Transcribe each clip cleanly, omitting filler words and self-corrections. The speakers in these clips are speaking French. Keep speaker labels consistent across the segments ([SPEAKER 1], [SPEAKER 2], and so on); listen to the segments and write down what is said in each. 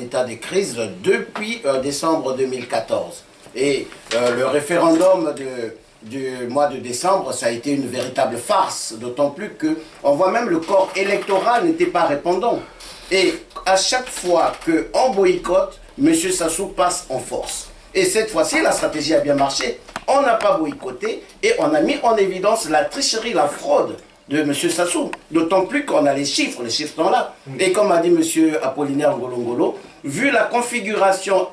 [SPEAKER 1] état de crise depuis décembre 2014. Et le référendum du mois de décembre, ça a été une véritable farce, d'autant plus qu'on voit même le corps électoral n'était pas répondant. Et à chaque fois qu'on boycotte, M. Sassou passe en force. Et cette fois-ci, la stratégie a bien marché. On n'a pas boycotté et on a mis en évidence la tricherie, la fraude de M. Sassou. D'autant plus qu'on a les chiffres sont là. Et comme a dit M. Apollinaire Ngolongolo, vu la configuration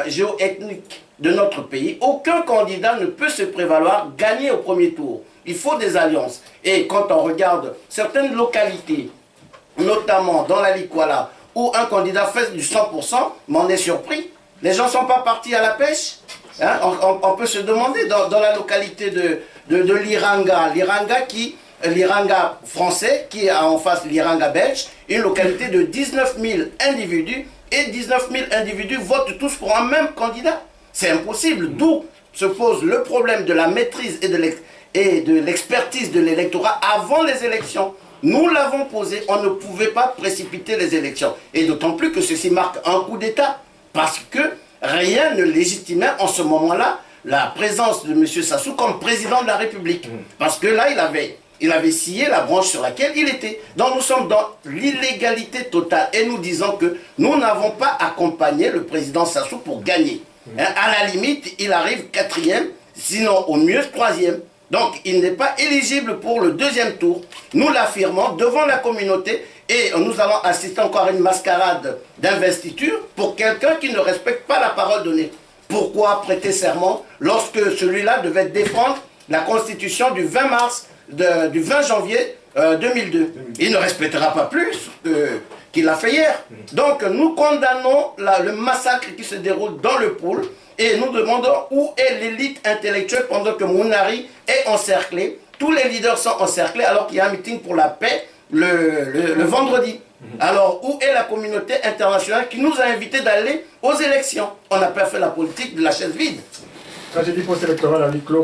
[SPEAKER 1] géoethnique de notre pays, aucun candidat ne peut se prévaloir gagner au premier tour. Il faut des alliances. Et quand on regarde certaines localités, notamment dans la Likwala, où un candidat fait du 100%, mais on est surpris. Les gens ne sont pas partis à la pêche. Hein? On peut se demander, dans la localité de l'Iranga, l'Iranga français, qui a en face l'Iranga belge, une localité de 19 000 individus, et 19 000 individus votent tous pour un même candidat. C'est impossible, d'où se pose le problème de la maîtrise et de l'expertise de l'électorat avant les élections. Nous l'avons posé, on ne pouvait pas précipiter les élections. Et d'autant plus que ceci marque un coup d'État. Parce que rien ne légitimait en ce moment-là la présence de M. Sassou comme président de la République. Parce que là, il avait scié la branche sur laquelle il était. Donc nous sommes dans l'illégalité totale. Et nous disons que nous n'avons pas accompagné le président Sassou pour gagner. Hein, à la limite, il arrive 4e, sinon au mieux 3e. Donc il n'est pas éligible pour le 2e tour. Nous l'affirmons devant la communauté et nous allons assister encore à une mascarade d'investiture pour quelqu'un qui ne respecte pas la parole donnée. Pourquoi prêter serment lorsque celui-là devait défendre la constitution du 20 mars, du 20 janvier 2002 ? Il ne respectera pas plus qu'il l'a fait hier. Donc nous condamnons le massacre qui se déroule dans le pôle. Et nous demandons où est l'élite intellectuelle pendant que Mounari est encerclé. Tous les leaders sont encerclés alors qu'il y a un meeting pour la paix le vendredi. Alors où est la communauté internationale qui nous a invités d'aller aux élections? On n'a pas fait la politique de la chaise vide.
[SPEAKER 2] Tragédie post-électorale à huis clos.